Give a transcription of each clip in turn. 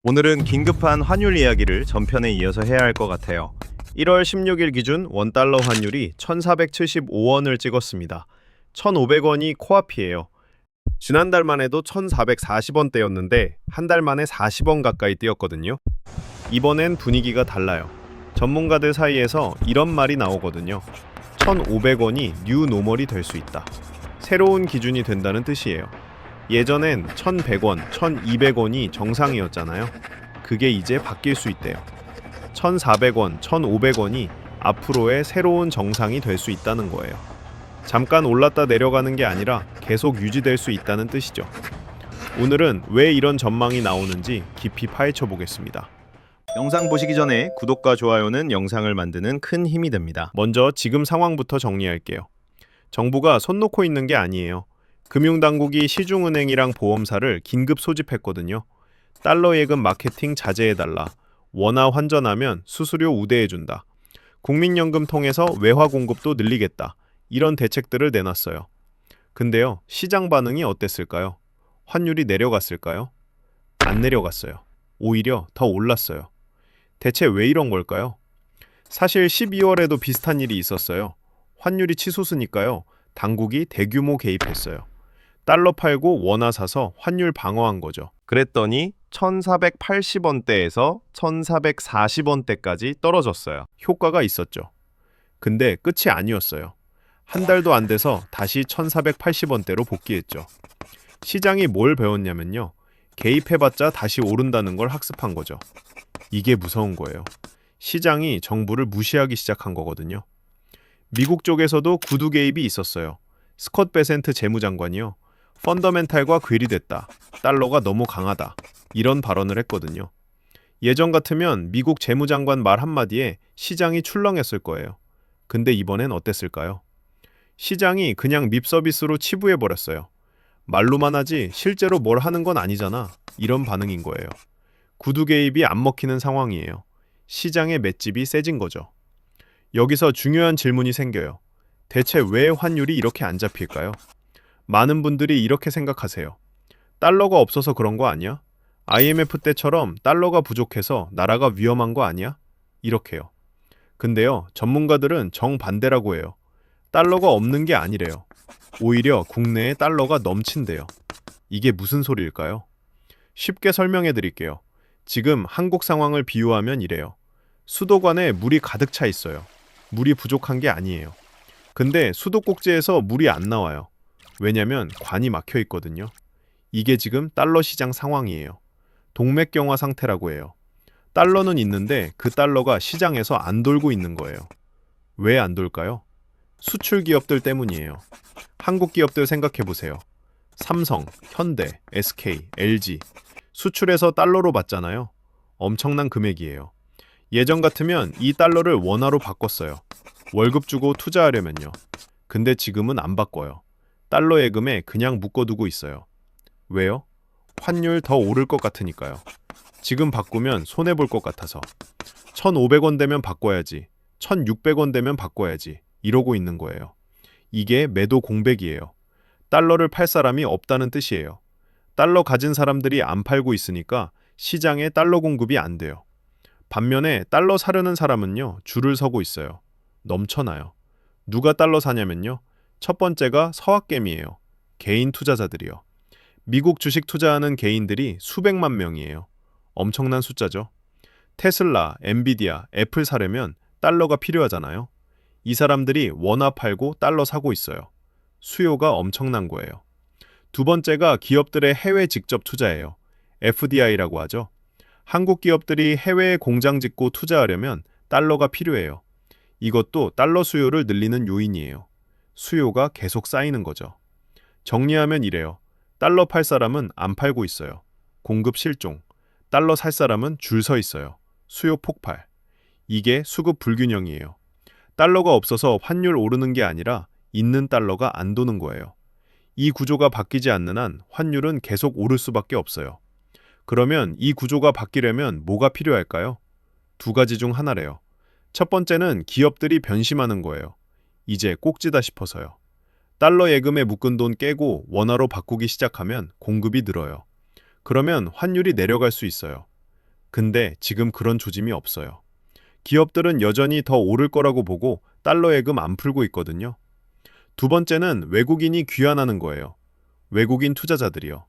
오늘은 긴급한 환율 이야기를 전편에 이어서 해야 할 것 같아요. 1월 16일 기준 원달러 환율이 1475원을 찍었습니다. 1500원이 코앞이에요. 지난달만 해도 1440원대였는데 한 달 만에 40원 가까이 뛰었거든요. 이번엔 분위기가 달라요. 전문가들 사이에서 이런 말이 나오거든요. 1500원이 뉴 노멀이 될 수 있다. 새로운 기준이 된다는 뜻이에요. 예전엔 1100원, 1200원이 정상이었잖아요. 그게 이제 바뀔 수 있대요. 1400원, 1500원이 앞으로의 새로운 정상이 될 수 있다는 거예요. 잠깐 올랐다 내려가는 게 아니라 계속 유지될 수 있다는 뜻이죠. 오늘은 왜 이런 전망이 나오는지 깊이 파헤쳐 보겠습니다. 영상 보시기 전에 구독과 좋아요는 영상을 만드는 큰 힘이 됩니다. 먼저 지금 상황부터 정리할게요. 정부가 손 놓고 있는 게 아니에요. 금융당국이 시중은행이랑 보험사를 긴급 소집했거든요. 달러 예금 마케팅 자제해달라. 원화 환전하면 수수료 우대해준다. 국민연금 통해서 외화 공급도 늘리겠다. 이런 대책들을 내놨어요. 근데요, 시장 반응이 어땠을까요? 환율이 내려갔을까요? 안 내려갔어요. 오히려 더 올랐어요. 대체 왜 이런 걸까요? 사실 12월에도 비슷한 일이 있었어요. 환율이 치솟으니까요, 당국이 대규모 개입했어요. 달러 팔고 원화 사서 환율 방어한 거죠. 그랬더니 1480원대에서 1440원대까지 떨어졌어요. 효과가 있었죠. 근데 끝이 아니었어요. 한 달도 안 돼서 다시 1480원대로 복귀했죠. 시장이 뭘 배웠냐면요. 개입해봤자 다시 오른다는 걸 학습한 거죠. 이게 무서운 거예요. 시장이 정부를 무시하기 시작한 거거든요. 미국 쪽에서도 구두 개입이 있었어요. 스콧 베센트 재무장관이요. 펀더멘탈과 괴리됐다. 달러가 너무 강하다. 이런 발언을 했거든요. 예전 같으면 미국 재무장관 말 한마디에 시장이 출렁했을 거예요. 근데 이번엔 어땠을까요? 시장이 그냥 립서비스로 치부해버렸어요. 말로만 하지 실제로 뭘 하는 건 아니잖아. 이런 반응인 거예요. 구두 개입이 안 먹히는 상황이에요. 시장의 맷집이 세진 거죠. 여기서 중요한 질문이 생겨요. 대체 왜 환율이 이렇게 안 잡힐까요? 많은 분들이 이렇게 생각하세요. 달러가 없어서 그런 거 아니야? IMF 때처럼 달러가 부족해서 나라가 위험한 거 아니야? 이렇게요. 근데요, 전문가들은 정반대라고 해요. 달러가 없는 게 아니래요. 오히려 국내에 달러가 넘친대요. 이게 무슨 소리일까요? 쉽게 설명해 드릴게요. 지금 한국 상황을 비유하면 이래요. 수도관에 물이 가득 차 있어요. 물이 부족한 게 아니에요. 근데 수도꼭지에서 물이 안 나와요. 왜냐면 관이 막혀 있거든요. 이게 지금 달러 시장 상황이에요. 동맥경화 상태라고 해요. 달러는 있는데 그 달러가 시장에서 안 돌고 있는 거예요. 왜 안 돌까요? 수출 기업들 때문이에요. 한국 기업들 생각해 보세요. 삼성, 현대, SK, LG 수출해서 달러로 받잖아요. 엄청난 금액이에요. 예전 같으면 이 달러를 원화로 바꿨어요. 월급 주고 투자하려면요. 근데 지금은 안 바꿔요. 달러 예금에 그냥 묶어두고 있어요. 왜요? 환율 더 오를 것 같으니까요. 지금 바꾸면 손해볼 것 같아서. 1,500원 되면 바꿔야지. 1,600원 되면 바꿔야지. 이러고 있는 거예요. 이게 매도 공백이에요. 달러를 팔 사람이 없다는 뜻이에요. 달러 가진 사람들이 안 팔고 있으니까 시장에 달러 공급이 안 돼요. 반면에 달러 사려는 사람은요, 줄을 서고 있어요. 넘쳐나요. 누가 달러 사냐면요. 첫 번째가 서학개미예요. 개인 투자자들이요. 미국 주식 투자하는 개인들이 수백만 명이에요. 엄청난 숫자죠. 테슬라, 엔비디아, 애플 사려면 달러가 필요하잖아요. 이 사람들이 원화 팔고 달러 사고 있어요. 수요가 엄청난 거예요. 두 번째가 기업들의 해외 직접 투자예요. FDI라고 하죠. 한국 기업들이 해외에 공장 짓고 투자하려면 달러가 필요해요. 이것도 달러 수요를 늘리는 요인이에요. 수요가 계속 쌓이는 거죠. 정리하면 이래요. 달러 팔 사람은 안 팔고 있어요. 공급 실종. 달러 살 사람은 줄 서 있어요. 수요 폭발. 이게 수급 불균형이에요. 달러가 없어서 환율 오르는 게 아니라 있는 달러가 안 도는 거예요. 이 구조가 바뀌지 않는 한 환율은 계속 오를 수밖에 없어요. 그러면 이 구조가 바뀌려면 뭐가 필요할까요? 두 가지 중 하나래요. 첫 번째는 기업들이 변심하는 거예요. 이제 꼭지다 싶어서요. 달러 예금에 묶은 돈 깨고 원화로 바꾸기 시작하면 공급이 늘어요. 그러면 환율이 내려갈 수 있어요. 근데 지금 그런 조짐이 없어요. 기업들은 여전히 더 오를 거라고 보고 달러 예금 안 풀고 있거든요. 두 번째는 외국인이 귀환하는 거예요. 외국인 투자자들이요.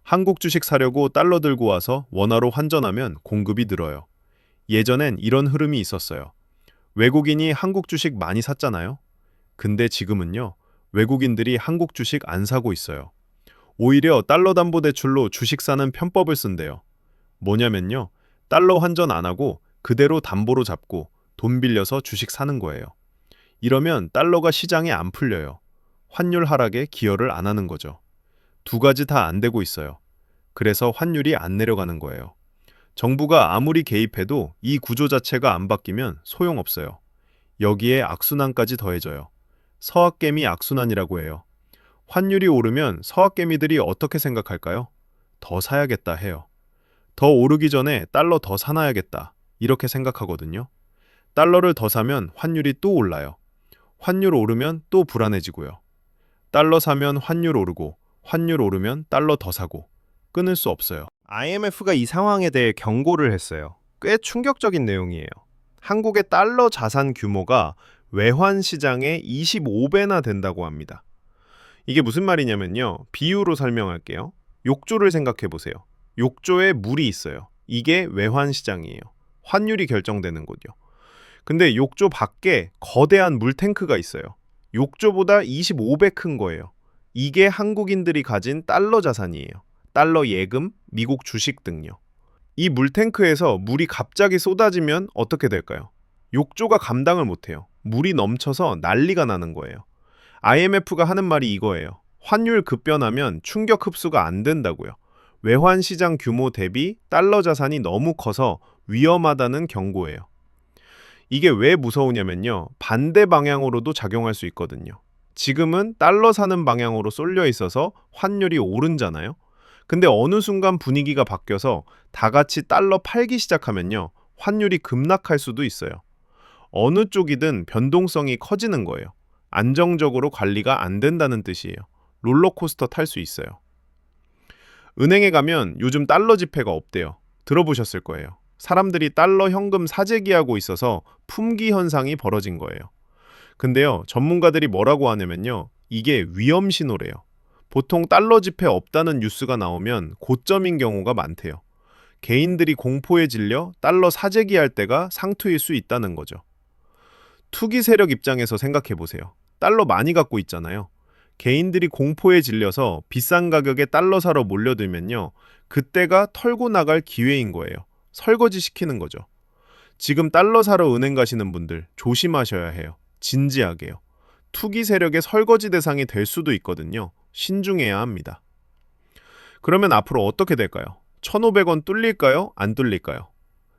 한국 주식 사려고 달러 들고 와서 원화로 환전하면 공급이 늘어요. 예전엔 이런 흐름이 있었어요. 외국인이 한국 주식 많이 샀잖아요. 근데 지금은요, 외국인들이 한국 주식 안 사고 있어요. 오히려 달러 담보 대출로 주식 사는 편법을 쓴대요. 뭐냐면요, 달러 환전 안 하고 그대로 담보로 잡고 돈 빌려서 주식 사는 거예요. 이러면 달러가 시장에 안 풀려요. 환율 하락에 기여를 안 하는 거죠. 두 가지 다 안 되고 있어요. 그래서 환율이 안 내려가는 거예요. 정부가 아무리 개입해도 이 구조 자체가 안 바뀌면 소용없어요. 여기에 악순환까지 더해져요. 서학개미 악순환이라고 해요. 환율이 오르면 서학개미들이 어떻게 생각할까요? 더 사야겠다 해요. 더 오르기 전에 달러 더 사놔야겠다. 이렇게 생각하거든요. 달러를 더 사면 환율이 또 올라요. 환율 오르면 또 불안해지고요. 달러 사면 환율 오르고, 환율 오르면 달러 더 사고, 끊을 수 없어요. IMF가 이 상황에 대해 경고를 했어요. 꽤 충격적인 내용이에요. 한국의 달러 자산 규모가 외환 시장의 25배나 된다고 합니다. 이게 무슨 말이냐면요. 비유로 설명할게요. 욕조를 생각해 보세요. 욕조에 물이 있어요. 이게 외환 시장이에요. 환율이 결정되는 곳이요. 근데 욕조 밖에 거대한 물탱크가 있어요. 욕조보다 25배 큰 거예요. 이게 한국인들이 가진 달러 자산이에요. 달러 예금, 미국 주식 등요. 이 물탱크에서 물이 갑자기 쏟아지면 어떻게 될까요? 욕조가 감당을 못해요. 물이 넘쳐서 난리가 나는 거예요. IMF가 하는 말이 이거예요. 환율 급변하면 충격 흡수가 안 된다고요. 외환 시장 규모 대비 달러 자산이 너무 커서 위험하다는 경고예요. 이게 왜 무서우냐면요. 반대 방향으로도 작용할 수 있거든요. 지금은 달러 사는 방향으로 쏠려 있어서 환율이 오른잖아요. 근데 어느 순간 분위기가 바뀌어서 다 같이 달러 팔기 시작하면요. 환율이 급락할 수도 있어요. 어느 쪽이든 변동성이 커지는 거예요. 안정적으로 관리가 안 된다는 뜻이에요. 롤러코스터 탈 수 있어요. 은행에 가면 요즘 달러 지폐가 없대요. 들어보셨을 거예요. 사람들이 달러 현금 사재기하고 있어서 품귀 현상이 벌어진 거예요. 근데요, 전문가들이 뭐라고 하냐면요. 이게 위험 신호래요. 보통 달러 지폐 없다는 뉴스가 나오면 고점인 경우가 많대요. 개인들이 공포에 질려 달러 사재기할 때가 상투일 수 있다는 거죠. 투기 세력 입장에서 생각해 보세요. 달러 많이 갖고 있잖아요. 개인들이 공포에 질려서 비싼 가격에 달러 사러 몰려들면요. 그때가 털고 나갈 기회인 거예요. 설거지 시키는 거죠. 지금 달러 사러 은행 가시는 분들 조심하셔야 해요. 진지하게요. 투기 세력의 설거지 대상이 될 수도 있거든요. 신중해야 합니다. 그러면 앞으로 어떻게 될까요? 1,500원 뚫릴까요? 안 뚫릴까요?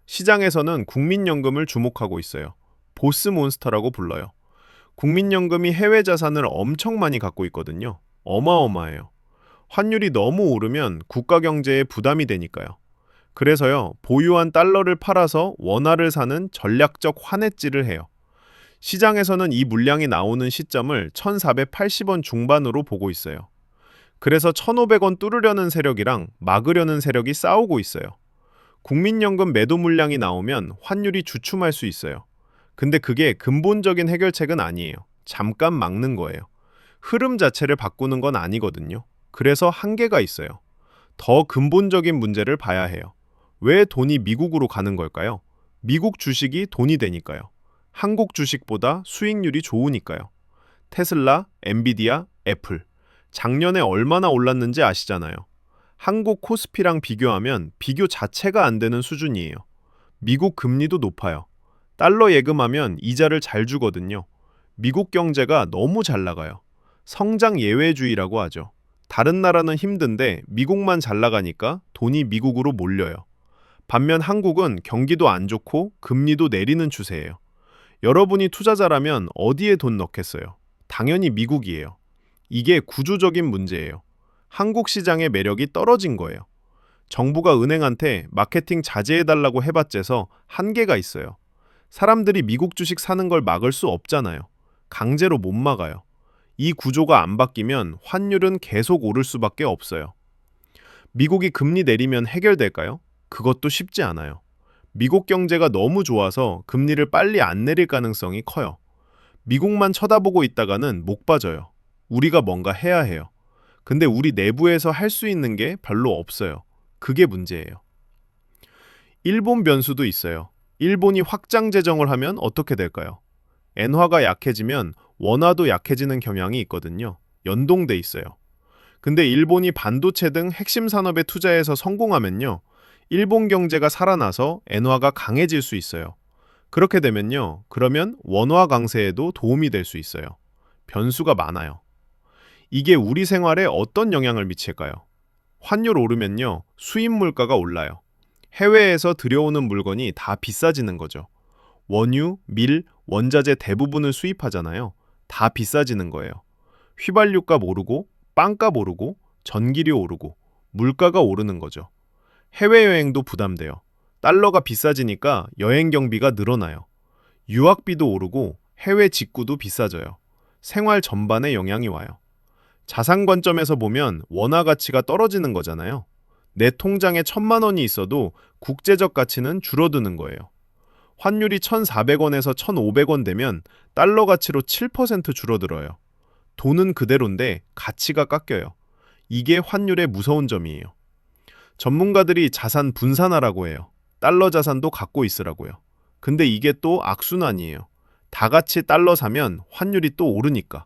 시장에서는 국민연금을 주목하고 있어요. 보스몬스터라고 불러요. 국민연금이 해외 자산을 엄청 많이 갖고 있거든요. 어마어마해요. 환율이 너무 오르면 국가 경제에 부담이 되니까요. 그래서요, 보유한 달러를 팔아서 원화를 사는 전략적 환해지를 해요. 시장에서는 이 물량이 나오는 시점을 1,480원 중반으로 보고 있어요. 그래서 1,500원 뚫으려는 세력이랑 막으려는 세력이 싸우고 있어요. 국민연금 매도 물량이 나오면 환율이 주춤할 수 있어요. 근데 그게 근본적인 해결책은 아니에요. 잠깐 막는 거예요. 흐름 자체를 바꾸는 건 아니거든요. 그래서 한계가 있어요. 더 근본적인 문제를 봐야 해요. 왜 돈이 미국으로 가는 걸까요? 미국 주식이 돈이 되니까요. 한국 주식보다 수익률이 좋으니까요. 테슬라, 엔비디아, 애플. 작년에 얼마나 올랐는지 아시잖아요. 한국 코스피랑 비교하면 비교 자체가 안 되는 수준이에요. 미국 금리도 높아요. 달러 예금하면 이자를 잘 주거든요. 미국 경제가 너무 잘 나가요. 성장 예외주의라고 하죠. 다른 나라는 힘든데 미국만 잘 나가니까 돈이 미국으로 몰려요. 반면 한국은 경기도 안 좋고 금리도 내리는 추세예요. 여러분이 투자자라면 어디에 돈 넣겠어요? 당연히 미국이에요. 이게 구조적인 문제예요. 한국 시장의 매력이 떨어진 거예요. 정부가 은행한테 마케팅 자제해달라고 해봤자서 한계가 있어요. 사람들이 미국 주식 사는 걸 막을 수 없잖아요. 강제로 못 막아요. 이 구조가 안 바뀌면 환율은 계속 오를 수밖에 없어요. 미국이 금리 내리면 해결될까요? 그것도 쉽지 않아요. 미국 경제가 너무 좋아서 금리를 빨리 안 내릴 가능성이 커요. 미국만 쳐다보고 있다가는 목 빠져요. 우리가 뭔가 해야 해요. 근데 우리 내부에서 할 수 있는 게 별로 없어요. 그게 문제예요. 일본 변수도 있어요. 일본이 확장 재정을 하면 어떻게 될까요? 엔화가 약해지면 원화도 약해지는 경향이 있거든요. 연동돼 있어요. 근데 일본이 반도체 등 핵심 산업에 투자해서 성공하면요. 일본 경제가 살아나서 엔화가 강해질 수 있어요. 그렇게 되면요. 그러면 원화 강세에도 도움이 될 수 있어요. 변수가 많아요. 이게 우리 생활에 어떤 영향을 미칠까요? 환율 오르면요. 수입 물가가 올라요. 해외에서 들여오는 물건이 다 비싸지는 거죠. 원유, 밀, 원자재 대부분을 수입하잖아요. 다 비싸지는 거예요. 휘발유값 오르고, 빵값 오르고, 전기료 오르고, 물가가 오르는 거죠. 해외여행도 부담돼요. 달러가 비싸지니까 여행 경비가 늘어나요. 유학비도 오르고 해외 직구도 비싸져요. 생활 전반에 영향이 와요. 자산 관점에서 보면 원화 가치가 떨어지는 거잖아요. 내 통장에 1,000만 원이 있어도 국제적 가치는 줄어드는 거예요. 환율이 1,400원에서 1,500원 되면 달러 가치로 7% 줄어들어요. 돈은 그대로인데 가치가 깎여요. 이게 환율의 무서운 점이에요. 전문가들이 자산 분산하라고 해요. 달러 자산도 갖고 있으라고요. 근데 이게 또 악순환이에요. 다 같이 달러 사면 환율이 또 오르니까.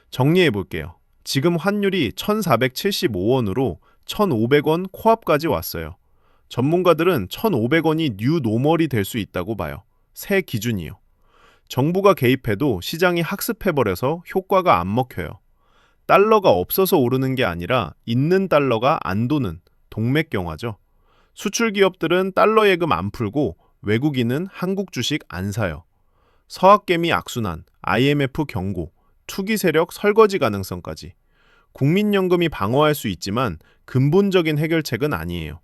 정리해 볼게요. 지금 환율이 1,475원으로 1,500원 코앞까지 왔어요. 전문가들은 1,500원이 뉴 노멀이 될 수 있다고 봐요. 새 기준이요. 정부가 개입해도 시장이 학습해버려서 효과가 안 먹혀요. 달러가 없어서 오르는 게 아니라 있는 달러가 안 도는 동맥경화죠. 수출 기업들은 달러 예금 안 풀고 외국인은 한국 주식 안 사요. 서학개미 악순환, IMF 경고, 투기 세력 설거지 가능성까지. 국민연금이 방어할 수 있지만 근본적인 해결책은 아니에요.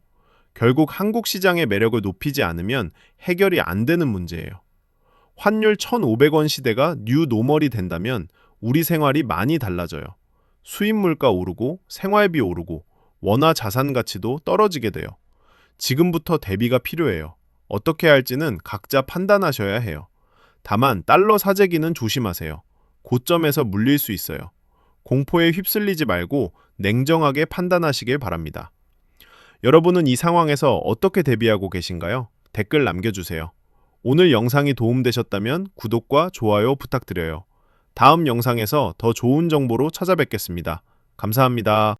결국 한국 시장의 매력을 높이지 않으면 해결이 안 되는 문제예요. 환율 1,500원 시대가 뉴 노멀이 된다면 우리 생활이 많이 달라져요. 수입 물가 오르고 생활비 오르고 원화 자산 가치도 떨어지게 돼요. 지금부터 대비가 필요해요. 어떻게 할지는 각자 판단하셔야 해요. 다만 달러 사재기는 조심하세요. 고점에서 물릴 수 있어요. 공포에 휩쓸리지 말고 냉정하게 판단하시길 바랍니다. 여러분은 이 상황에서 어떻게 대비하고 계신가요? 댓글 남겨주세요. 오늘 영상이 도움되셨다면 구독과 좋아요 부탁드려요. 다음 영상에서 더 좋은 정보로 찾아뵙겠습니다. 감사합니다.